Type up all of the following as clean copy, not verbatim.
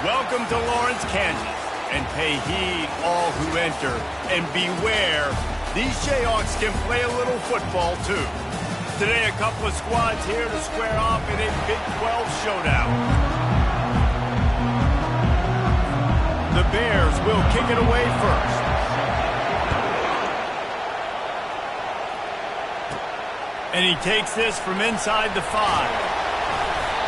Welcome to Lawrence, Kansas, and pay heed all who enter, and beware, these Jayhawks can play a little football too. Today, a couple of squads here to square off in a Big 12 showdown. The Bears will kick it away first. And he takes this from inside the 5.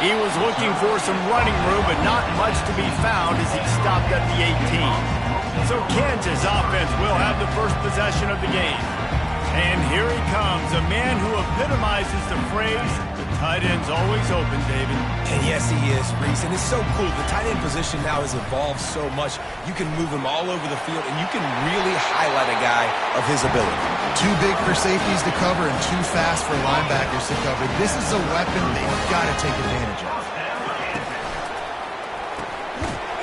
He was looking for some running room, but not much to be found as he stopped at the 18. So Kansas offense will have the first possession of the game. And here he comes, a man who epitomizes the phrase, the tight end's always open, David. And yes, he is, Reese, and it's so cool. The tight end position now has evolved so much. You can move him all over the field, and you can really highlight a guy of his ability. Too big for safeties to cover and too fast for linebackers to cover. This is a weapon they've got to take advantage of.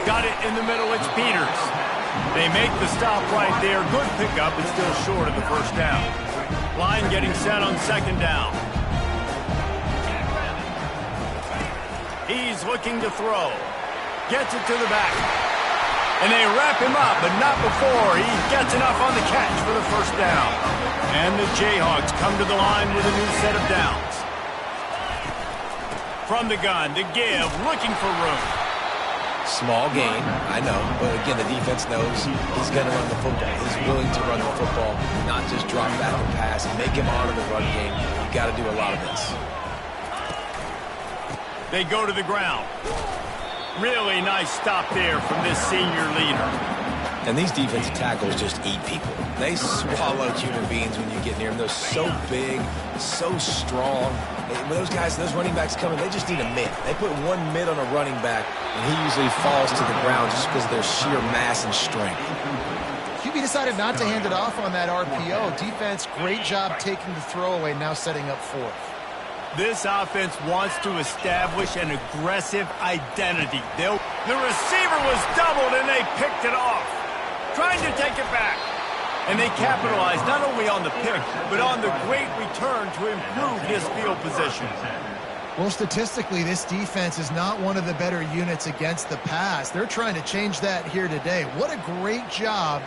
Got it in the middle, it's Peters. They make the stop right there. Good pickup, but still short of the first down. Line getting set on second down. He's looking to throw. Gets it to the back. And they wrap him up, but not before he gets enough on the catch for the first down. And the Jayhawks come to the line with a new set of downs. From the gun, the give, looking for room. Small gain, I know, but again, the defense knows he's going to run the football. He's willing to run the football, not just drop back and pass and make him honor the run game. You got to do a lot of this. They go to the ground. Really nice stop there from this senior leader. And these defensive tackles just eat people. They swallow human beings when you get near them. They're so big, so strong. When those guys, those running backs come in, they just need a mid. They put one mid on a running back, and he usually falls to the ground just because of their sheer mass and strength. QB decided not to hand it off on that RPO. Defense, great job taking the throwaway, now setting up fourth. This offense wants to establish an aggressive identity. The receiver was doubled, and they picked it off. Trying to take it back. And they capitalized not only on the pick, but on the great return to improve his field position. Well, statistically, this defense is not one of the better units against the pass. They're trying to change that here today. What a great job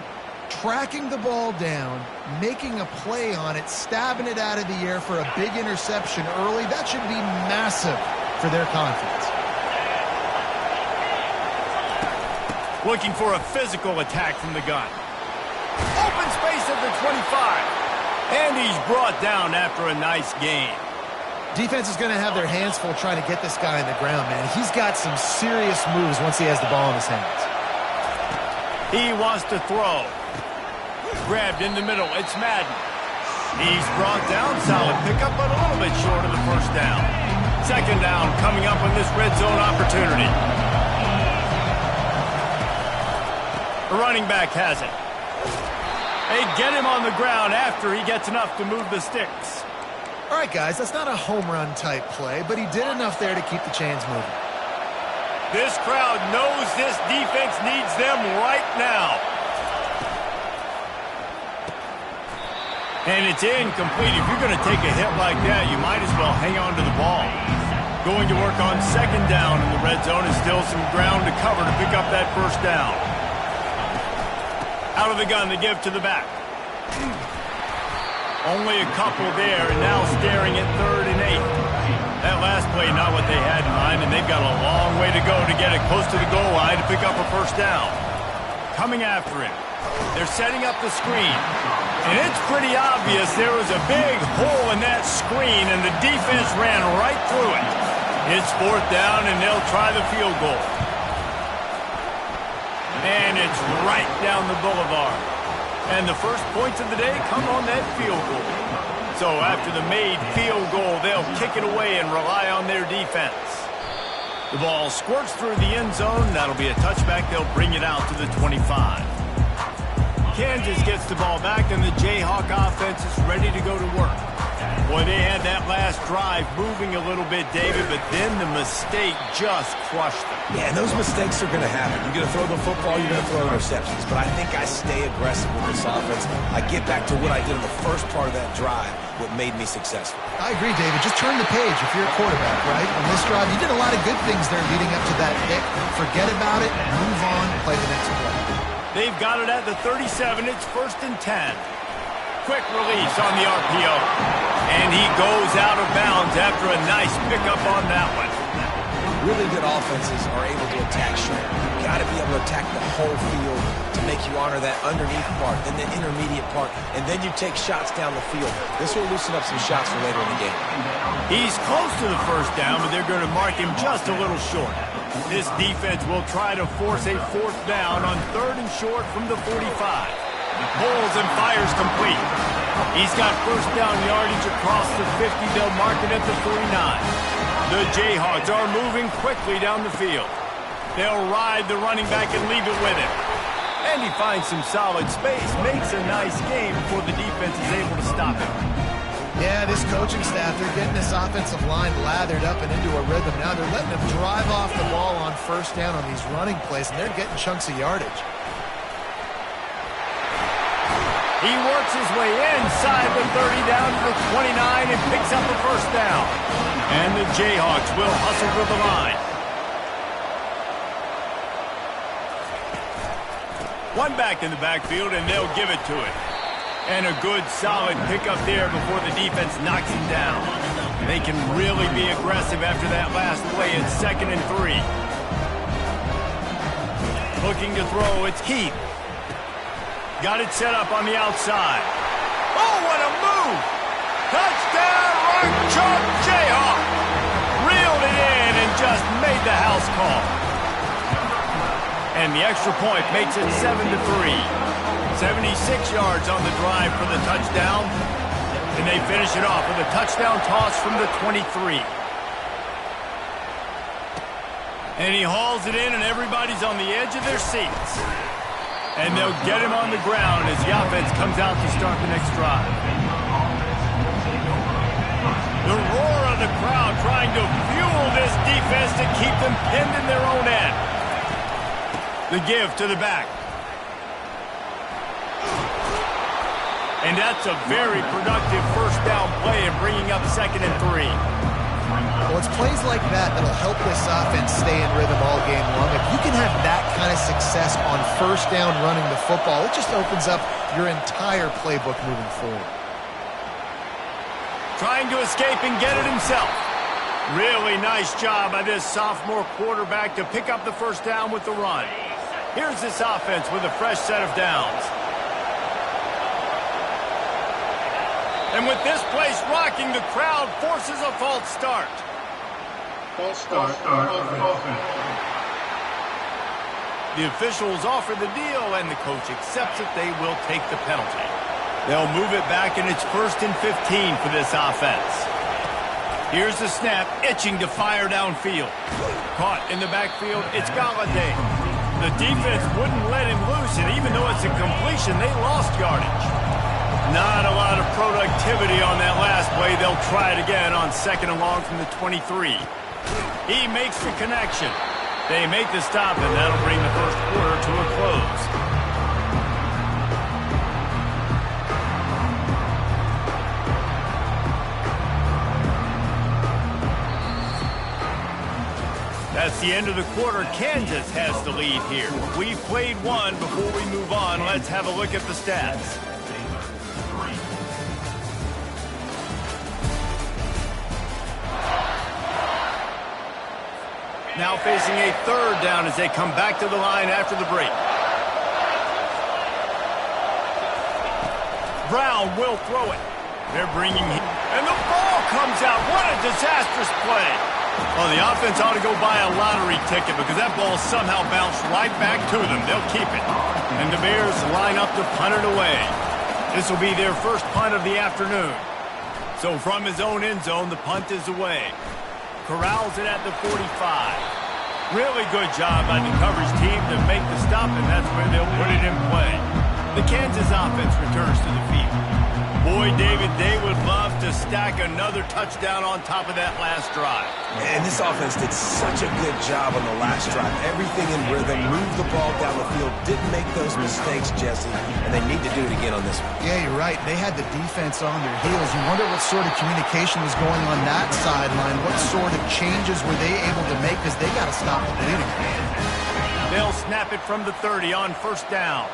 tracking the ball down, making a play on it, stabbing it out of the air for a big interception early. That should be massive for their confidence. Looking for a physical attack from the gun. Open space at the 25. And he's brought down after a nice gain. Defense is going to have their hands full trying to get this guy on the ground, man. He's got some serious moves once he has the ball in his hands. He wants to throw. Grabbed in the middle. It's Madden. He's brought down. Solid pickup, but a little bit short of the first down. Second down coming up on this red zone opportunity. The running back has it. They get him on the ground after he gets enough to move the sticks. All right, guys, that's not a home run type play, but he did enough there to keep the chains moving. This crowd knows this defense needs them right now. And it's incomplete. If you're going to take a hit like that, you might as well hang on to the ball. Going to work on second down in the red zone, and still some ground to cover to pick up that first down. Out of the gun, the give to the back. Only a couple there, and now staring at 3rd and 8. That last play, not what they had in mind, and they've got a long way to go to get it close to the goal line to pick up a first down. Coming after him. They're setting up the screen. And it's pretty obvious there was a big hole in that screen, and the defense ran right through it. It's 4th down, and they'll try the field goal. And it's right down the boulevard. And the first points of the day come on that field goal. So after the made field goal, they'll kick it away and rely on their defense. The ball squirts through the end zone. That'll be a touchback. They'll bring it out to the 25. Kansas gets the ball back, and the Jayhawk offense is ready to go to work. Boy, they had that last drive moving a little bit, David, but then the mistake just crushed them. Yeah, and those mistakes are going to happen. You're going to throw the football, you're going to throw interceptions. But I think I stay aggressive with this offense. I get back to what I did in the first part of that drive, what made me successful. I agree, David. Just turn the page if you're a quarterback, right? On this drive, you did a lot of good things there leading up to that pick. Forget about it, move on, play the next play. They've got it at the 37. It's 1st and 10. Quick release on the RPO. And he goes out of bounds after a nice pickup on that one. Really good offenses are able to attack short. You've got to be able to attack the whole field to make you honor that underneath part, then the intermediate part, and then you take shots down the field. This will loosen up some shots for later in the game. He's close to the first down, but they're going to mark him just a little short. This defense will try to force a 4th down on 3rd and short from the 45. Pulls and fires complete. He's got first down yardage across the 50. They'll mark it at the 49. The Jayhawks are moving quickly down the field. They'll ride the running back and leave it with him. And he finds some solid space, makes a nice game before the defense is able to stop him. Yeah, this coaching staff, they're getting this offensive line lathered up and into a rhythm. Now they're letting them drive off the ball on first down on these running plays, and they're getting chunks of yardage. He works his way inside the 30 down to the 29 and picks up the first down. And the Jayhawks will hustle for the line. One back in the backfield, and they'll give it to it. And a good, solid pickup there before the defense knocks him down. They can really be aggressive after that last play. It's 2nd and 3. Looking to throw, it's Heath. Got it set up on the outside. Oh, what a move! Touchdown, Rock Chalk Jayhawk! Reeled it in and just made the house call. And the extra point makes it 7-3. 76 yards on the drive for the touchdown. And they finish it off with a touchdown toss from the 23. And he hauls it in, and everybody's on the edge of their seats. And they'll get him on the ground as the offense comes out to start the next drive. The roar of the crowd trying to fuel this defense to keep them pinned in their own end. The give to the back. And that's a very productive first down play and bringing up 2nd and 3. Well, it's plays like that that'll help this offense stay in rhythm all game long. If you can have that kind of success on first down running the football, it just opens up your entire playbook moving forward. Trying to escape and get it himself. Really nice job by this sophomore quarterback to pick up the first down with the run. Here's this offense with a fresh set of downs. And with this place rocking, the crowd forces a false start. False start offense. The officials offer the deal, and the coach accepts it. They will take the penalty. They'll move it back, and it's 1st and 15 for this offense. Here's the snap, itching to fire downfield. Caught in the backfield, it's Galladay. The defense wouldn't let him loose, and even though it's a completion, they lost yardage. Not a lot of productivity on that last play. They'll try it again on 2nd and long from the 23. He makes the connection. They make the stop, and that'll bring the first quarter to a close. That's the end of the quarter. Kansas has the lead here. We've played one. Before we move on, let's have a look at the stats. Now facing a 3rd down as they come back to the line after the break. Brown will throw it. They're bringing him. And the ball comes out. What a disastrous play. Well, the offense ought to go buy a lottery ticket because that ball somehow bounced right back to them. They'll keep it. And the Bears line up to punt it away. This will be their first punt of the afternoon. So from his own end zone, the punt is away. Corrals it at the 45. Really good job by the coverage team to make the stop, and that's where they'll put it in play. The Kansas offense returns to the field. Boy, David, they would love to stay stack another touchdown on top of that last drive. And this offense did such a good job on the last drive. Everything in rhythm, moved the ball down the field, didn't make those mistakes, Jesse, and they need to do it again on this one. Yeah, you're right. They had the defense on their heels. You wonder what sort of communication was going on that sideline. What sort of changes were they able to make, because they got to stop the bleeding. They'll snap it from the 30 on first down.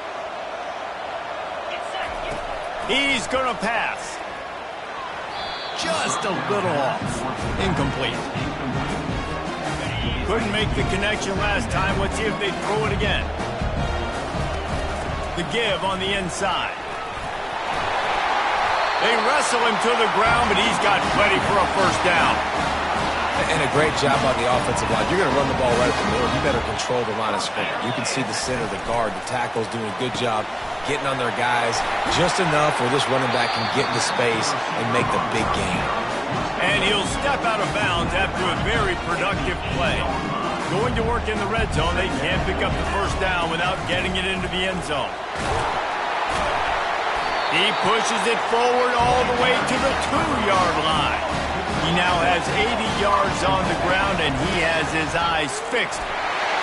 He's going to pass. Just a little off. Incomplete. Couldn't make the connection last time. Let's see if they throw it again. The give on the inside. They wrestle him to the ground, but he's got plenty for a first down. And a great job on the offensive line. You're going to run the ball right at the middle. You better control the line of scrimmage. You can see the center, the guard, the tackle's doing a good job getting on their guys just enough where this running back can get into space and make the big game. And he'll step out of bounds after a very productive play. Going to work in the red zone, they can't pick up the first down without getting it into the end zone. He pushes it forward all the way to the 2-yard line. He now has 80 yards on the ground, and he has his eyes fixed.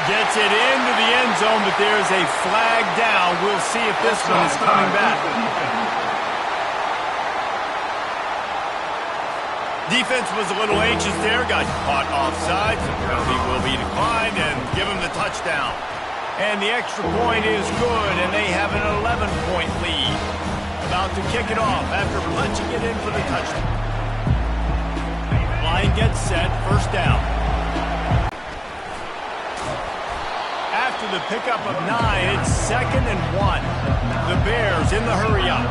Gets it into the end zone, but there's a flag down. We'll see if this one is coming back. Defense was a little anxious there, got caught offside. So penalty will be declined and give him the touchdown. And the extra point is good, and they have an 11-point lead. About to kick it off after punching it in for the touchdown. Line gets set, first down. After the pickup of 9, it's 2nd and 1. The Bears in the hurry-up.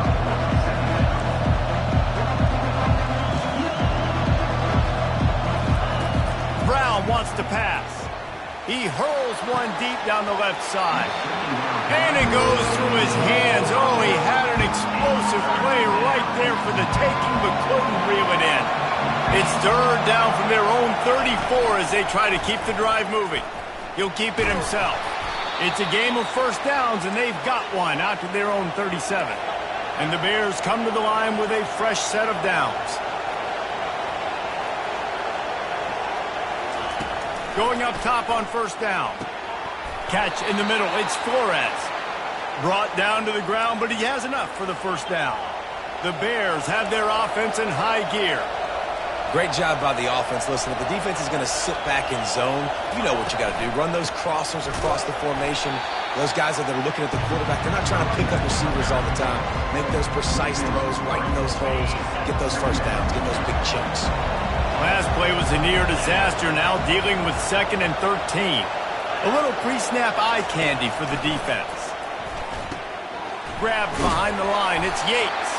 Brown wants to pass. He hurls one deep down the left side. And it goes through his hands. Oh, he had an explosive play right there for the taking, but couldn't reel it in. It's 3rd down from their own 34 as they try to keep the drive moving. He'll keep it himself. It's a game of first downs, and they've got one out to their own 37. And the Bears come to the line with a fresh set of downs. Going up top on first down. Catch in the middle. It's Flores. Brought down to the ground, but he has enough for the first down. The Bears have their offense in high gear. Great job by the offense. Listen, if the defense is going to sit back in zone, you know what you got to do. Run those crossers across the formation. Those guys that are looking at the quarterback, they're not trying to pick up receivers all the time. Make those precise throws, right in those holes, get those first downs, get those big chunks. Last play was a near disaster, now dealing with 2nd and 13. A little pre-snap eye candy for the defense. Grabbed behind the line, it's Yates.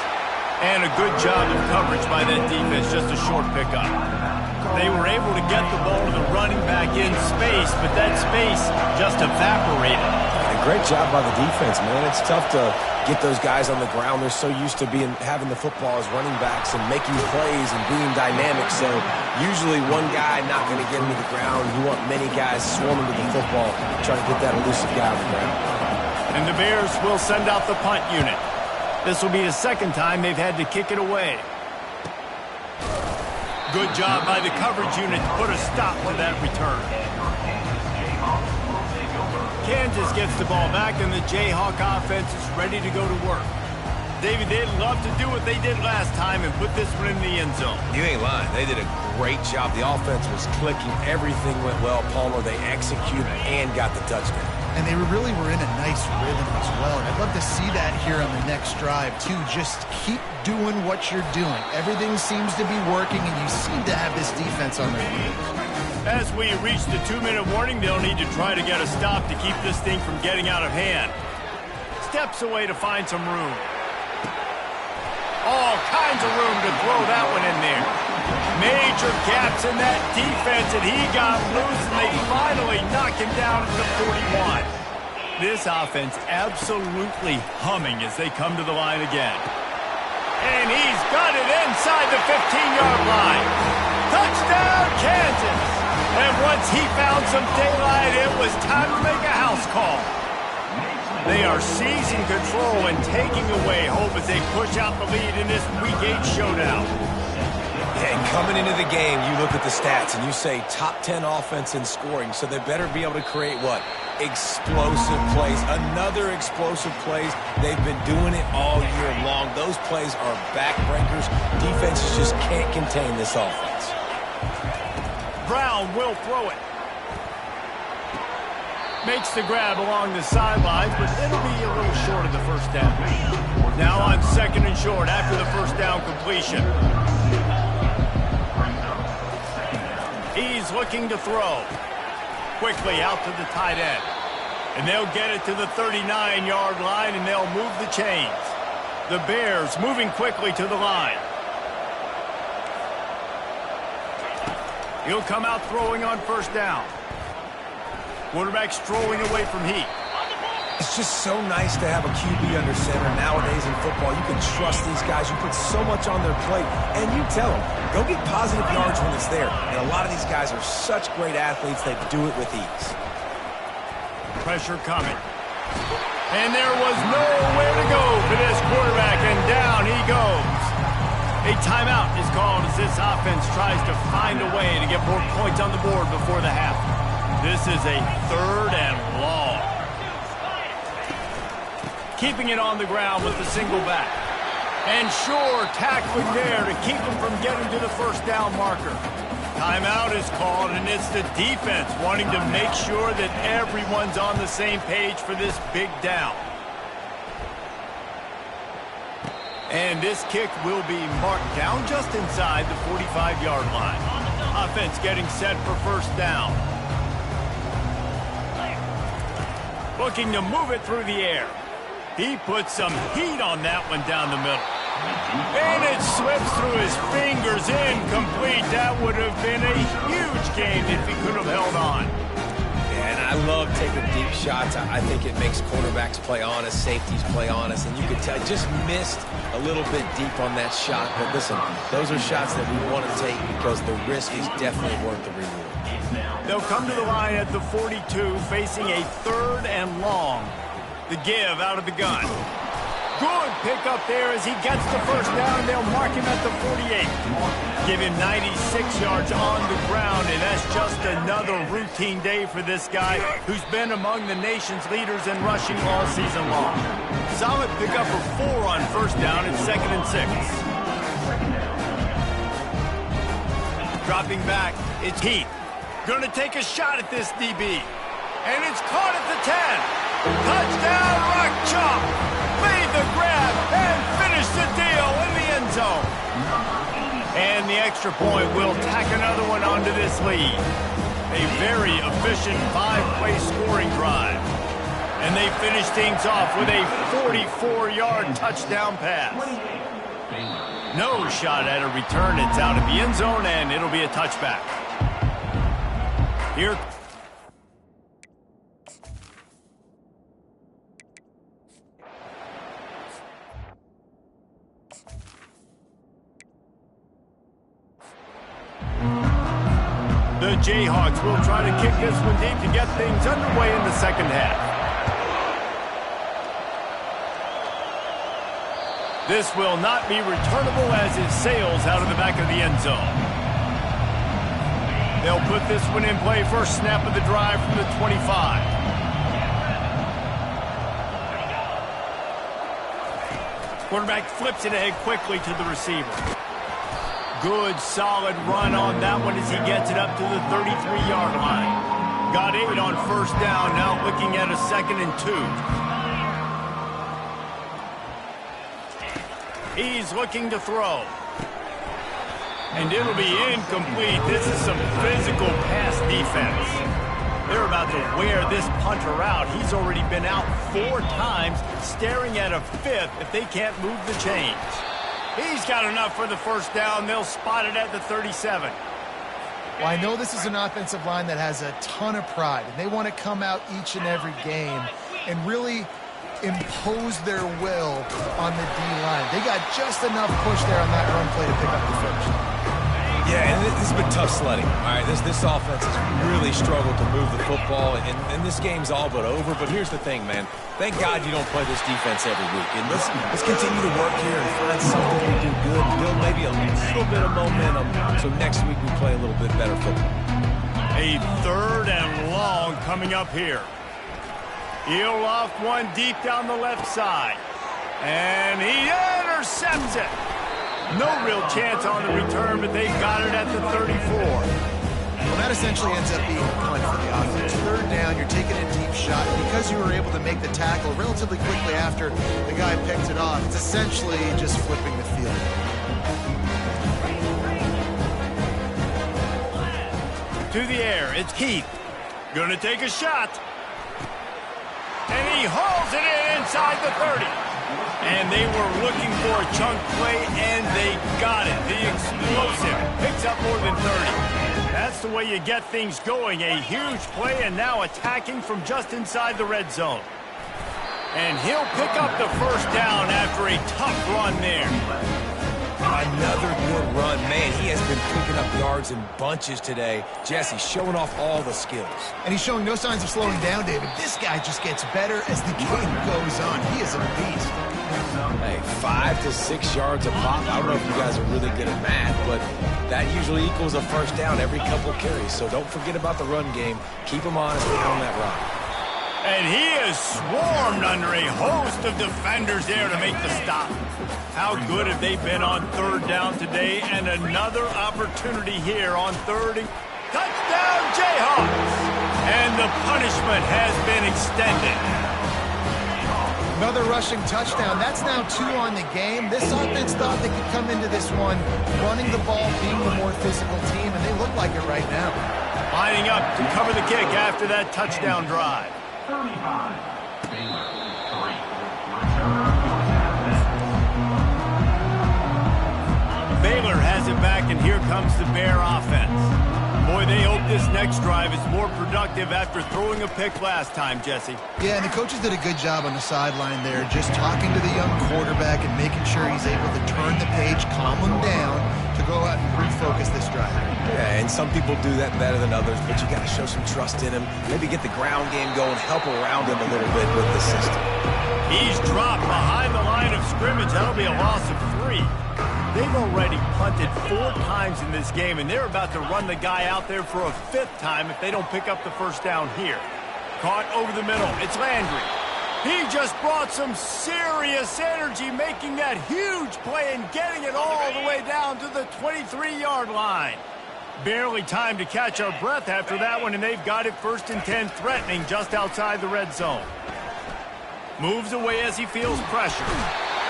And a good job of coverage by that defense, just a short pickup. They were able to get the ball to the running back in space, but that space just evaporated. And a great job by the defense, man. It's tough to get those guys on the ground. They're so used to having the football as running backs and making plays and being dynamic. So usually one guy not going to get into the ground. You want many guys swarming to the football, trying to get that elusive guy on the ground. And the Bears will send out the punt unit. This will be the 2nd time they've had to kick it away. Good job by the coverage unit to put a stop to that return. Kansas gets the ball back, and the Jayhawk offense is ready to go to work. David, they'd love to do what they did last time and put this one in the end zone. You ain't lying. They did a great job. The offense was clicking. Everything went well. Palmer, they executed and got the touchdown. And they really were in a nice rhythm as well. And I'd love to see that here on the next drive, too. Just keep doing what you're doing. Everything seems to be working, and you seem to have this defense on their heels. As we reach the 2-minute warning, they'll need to try to get a stop to keep this thing from getting out of hand. Steps away to find some room. All kinds of room to throw that one in there. Major gaps in that defense, and he got loose, and they finally knock him down at the 41. This offense absolutely humming as they come to the line again. And he's got it inside the 15-yard line. Touchdown, Kansas! And once he found some daylight, it was time to make a house call. They are seizing control and taking away hope as they push out the lead in this Week 8 showdown. Coming into the game, you look at the stats and you say top 10 offense in scoring, so they better be able to create what? Explosive plays. Another explosive plays. They've been doing it all year long. Those plays are backbreakers. Defenses just can't contain this offense. Brown will throw it. Makes the grab along the sidelines, but it'll be a little short of the first down. Now on 2nd and short after the first down completion. He's looking to throw. Quickly out to the tight end. And they'll get it to the 39-yard line, and they'll move the chains. The Bears moving quickly to the line. He'll come out throwing on first down. Quarterback strolling away from heat. It's just so nice to have a QB under center. Nowadays in football, you can trust these guys. You put so much on their plate, and you tell them, go get positive yards when it's there. And a lot of these guys are such great athletes, they do it with ease. Pressure coming. And there was nowhere to go for this quarterback, and down he goes. A timeout is called as this offense tries to find a way to get more points on the board before the half. This is a 3rd and long. Keeping it on the ground with the single back. And sure, tackling there to keep him from getting to the first down marker. Timeout is called, and it's the defense wanting to make sure that everyone's on the same page for this big down. And this kick will be marked down just inside the 45-yard line. Offense getting set for first down. Looking to move it through the air. He puts some heat on that one down the middle. And it slips through his fingers, incomplete. That would have been a huge gain if he could have held on. And I love taking deep shots. I think it makes quarterbacks play honest, safeties play honest, and you could tell just missed a little bit deep on that shot. But listen, those are shots that we want to take because the risk is definitely worth the reward. They'll come to the line at the 42, facing a 3rd and long. The give out of the gun. Good pick up there as he gets the first down. They'll mark him at the 48. Give him 96 yards on the ground, and that's just another routine day for this guy who's been among the nation's leaders in rushing all season long. Solid pickup for 4 on first down at 2nd and 6. Dropping back, it's Heath. Gonna take a shot at this DB. And it's caught at the 10. Touchdown, Rock Chalk! Made the grab and finished the deal in the end zone. And the extra point will tack another one onto this lead. A very efficient 5-play scoring drive. And they finish things off with a 44-yard touchdown pass. No shot at a return. It's out of the end zone, and it'll be a touchback. Here. The Jayhawks will try to kick this one deep to get things underway in the second half. This will not be returnable as it sails out of the back of the end zone. They'll put this one in play first snap of the drive from the 25. Quarterback flips it ahead quickly to the receiver. Good, solid run on that one as he gets it up to the 33-yard line. Got 8 on first down, now looking at a 2nd and 2. He's looking to throw. And it'll be incomplete. This is some physical pass defense. They're about to wear this punter out. He's already been out 4 times, staring at a 5th if they can't move the chains. He's got enough for the first down. They'll spot it at the 37. Well, I know this is an offensive line that has a ton of pride, and they want to come out each and every game and really impose their will on the D-line. They got just enough push there on that run play to pick up the first. Yeah, and This has been tough sledding. All right, this offense has really struggled to move the football, and this game's all but over. But here's the thing, man. Thank God you don't play this defense every week. And let's continue to work here and find something we do good, build maybe a little bit of momentum, so next week we play a little bit better football. A 3rd and long coming up here. He'll off one deep down the left side. And he intercepts it. No real chance on the return, but they got it at the 34. Well, that essentially ends up being a punt for the offense. 3rd down, you're taking a deep shot. Because you were able to make the tackle relatively quickly after the guy picked it off, it's essentially just flipping the field. To the air, it's Keith. Gonna take a shot. And he hauls it in inside the 30. And they were looking for a chunk play, and they got it. The explosive picks up more than 30. That's the way you get things going. A huge play, and now attacking from just inside the red zone. And he'll pick up the 1st down after a tough run there. Another good run. Man, he has been picking up yards in bunches today. Jesse showing off all the skills. And he's showing no signs of slowing down, David. This guy just gets better as the game goes on. He is a beast. Hey, 5 to 6 yards a pop. I don't know if you guys are really good at math, but that usually equals a 1st down every couple carries. So don't forget about the run game. Keep him honest and on that run. And he is swarmed under a host of defenders there to make the stop. How good have they been on 3rd down today? And another opportunity here on 3rd and touchdown Jaychorfs. And the punishment has been extended. Another rushing touchdown. That's now 2 on the game. This offense thought they could come into this one running the ball, being the more physical team, and they look like it right now. Lining up to cover the kick after that touchdown drive. Baylor has it back, and here comes the Bear offense. Boy, they hope this next drive is more productive after throwing a pick last time, Jesse. Yeah, and the coaches did a good job on the sideline there, just talking to the young quarterback and making sure he's able to turn the page, calm him down to go out and refocus this drive. Yeah, and some people do that better than others, but you got to show some trust in him. Maybe get the ground game going, help around him a little bit with the system. He's dropped behind the line of scrimmage. That'll be a loss of 3. They've already punted 4 times in this game, and they're about to run the guy out there for a 5th time if they don't pick up the 1st down here. Caught over the middle. It's Landry. He just brought some serious energy, making that huge play and getting it all the way down to the 23-yard line. Barely time to catch our breath after that one, and they've got it 1st and 10, threatening just outside the red zone. Moves away as he feels pressure.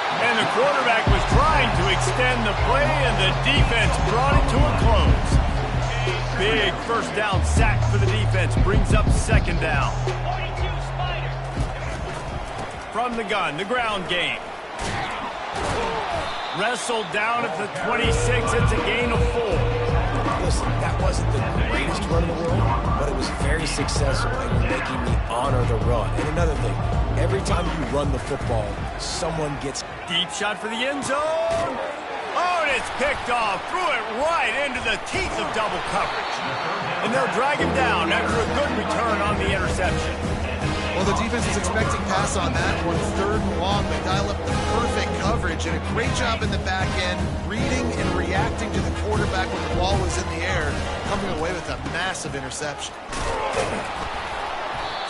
And the quarterback was trying to extend the play, and the defense brought it to a close. Big 1st down sack for the defense brings up 2nd down. From the gun, the ground game. Wrestled down at the 26. It's a gain of 4. Listen, that wasn't the greatest run in the world, but it was very successful, and you're making me honor the run. And another thing, every time you run the football, someone gets... Deep shot for the end zone. Oh, and it's picked off. Threw it right into the teeth of double coverage. And they'll drag him down after a good return on the interception. Well, the defense is expecting pass on that one. 3rd and long. They dial up the perfect coverage and a great job in the back end, reading and reacting to the quarterback when the ball was in the air, coming away with a massive interception.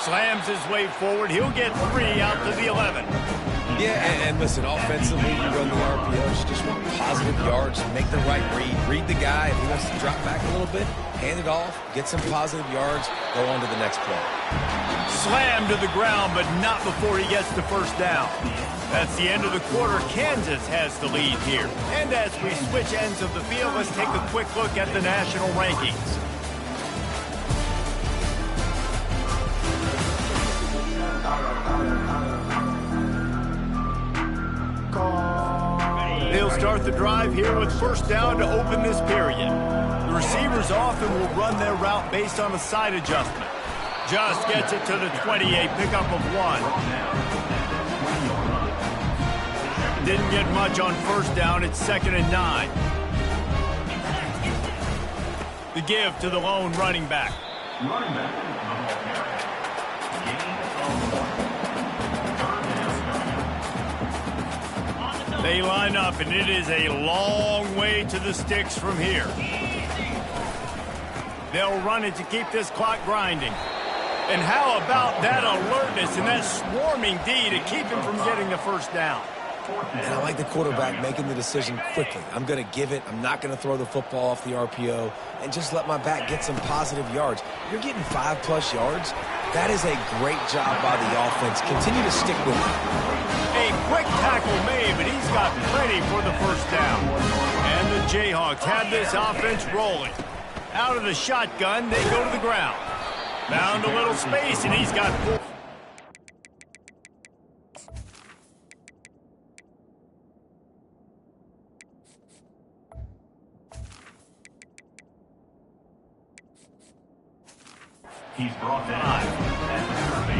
Slams his way forward. He'll get 3 out to the 11. Yeah, and listen, offensively, you run the RPOs, you just want positive yards, make the right read the guy. If he wants to drop back a little bit, hand it off, get some positive yards, go on to the next play. Slammed to the ground, but not before he gets the 1st down. That's the end of the quarter. Kansas has the lead here. And as we switch ends of the field, let's take a quick look at the national rankings. They'll start the drive here with 1st down to open this period. The receivers often will run their route based on a side adjustment. Just gets it to the 28, pickup of 1. Didn't get much on 1st down. It's 2nd and 9. The give to the lone running back. Running back, They line up, and it is a long way to the sticks from here. They'll run it to keep this clock grinding. And how about that alertness and that swarming D to keep him from getting the first down? And I like the quarterback making the decision quickly. I'm going to give it. I'm not going to throw the football off the RPO and just let my back get some positive yards. You're getting 5+ yards. That is a great job by the offense. Continue to stick with it. A quick tackle made, but he's got plenty for the first down. And the Jayhawks have this offense rolling. Out of the shotgun, they go to the ground. Found a little space, and he's got 4. he's brought down.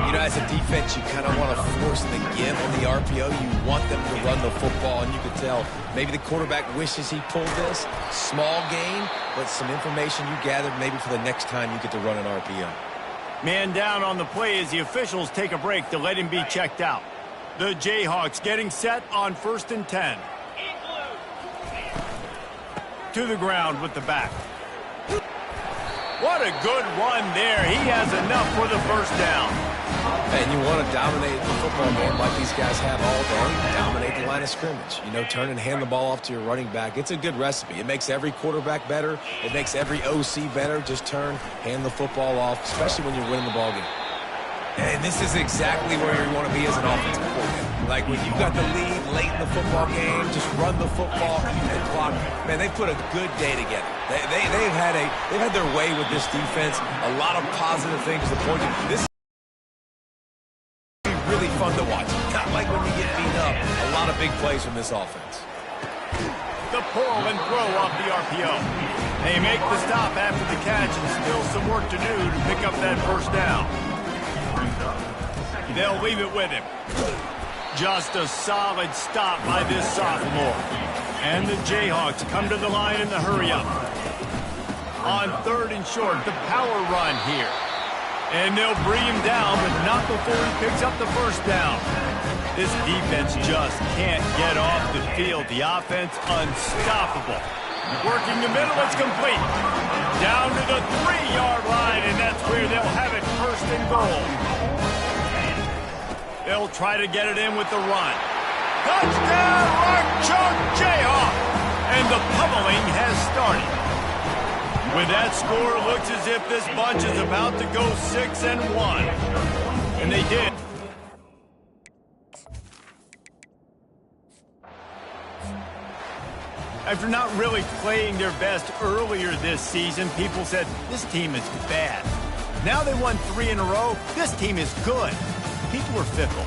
You know, as a defense, you kind of want to force the give on the RPO. You want them to run the football, and you can tell maybe the quarterback wishes he pulled this. Small gain, but some information you gathered maybe for the next time you get to run an RPO. Man down on the play as the officials take a break to let him be checked out. The Jayhawks getting set on 1st and 10. To the ground with the back. What a good run there. He has enough for the first down. And you want to dominate the football game like these guys have all day. Dominate the line of scrimmage. You know, turn and hand the ball off to your running back. It's a good recipe. It makes every quarterback better. It makes every OC better. Just turn, hand the football off, especially when you're winning the ball game. And this is exactly where you want to be as an offensive coordinator. Like when you've got the lead late in the football game, just run the football, eat the clock. Man, they put a good day together. They've had their way with this defense. A lot of positive things to point to. This is really fun to watch. Not like when you get beat up. A lot of big plays from this offense. The pull and throw off the RPO. They make the stop after the catch and still some work to do to pick up that first down. They'll leave it with him. Just a solid stop by this sophomore. And the Jayhawks come to the line in the hurry-up. On 3rd and short, the power run here. And they'll bring him down, but not before he picks up the first down. This defense just can't get off the field. The offense unstoppable. Working the middle, it's complete. Down to the 3-yard line, and that's where they'll have it 1st and goal. They'll try to get it in with the run. Touchdown, Jaychorfs Jayhawk! And the pummeling has started. With that score, it looks as if this bunch is about to go 6-1. And they did. After not really playing their best earlier this season, people said, this team is bad. Now they won 3 in a row. This team is good. People were fickle.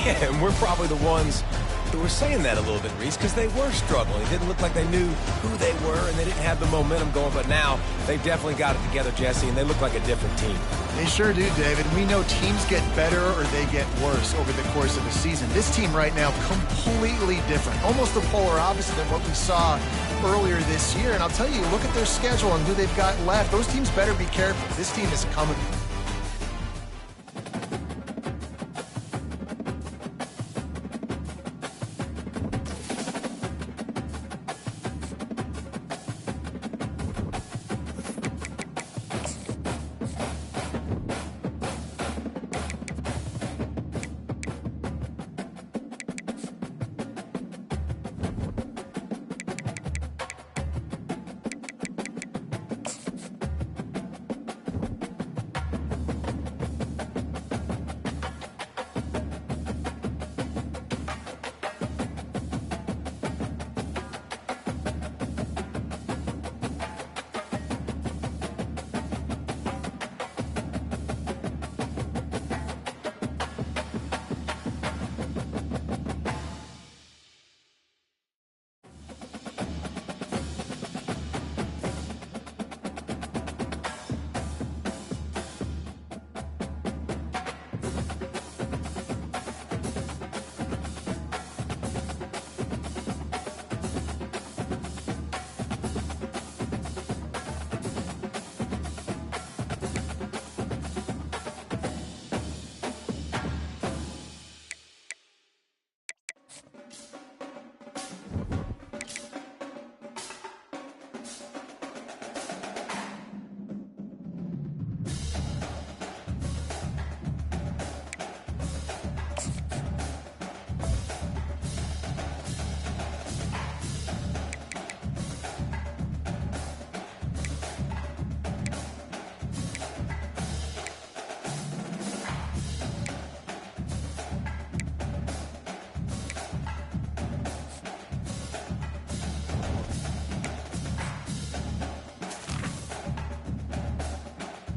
Yeah, and we're probably the ones who were saying that a little bit, Reese, because they were struggling. It didn't look like they knew who they were, and they didn't have the momentum going. But now they've definitely got it together, Jesse, and they look like a different team. They sure do, David. We know teams get better or they get worse over the course of the season. This team right now, completely different. Almost the polar opposite than what we saw earlier this year. And I'll tell you, look at their schedule and who they've got left. Those teams better be careful. This team is coming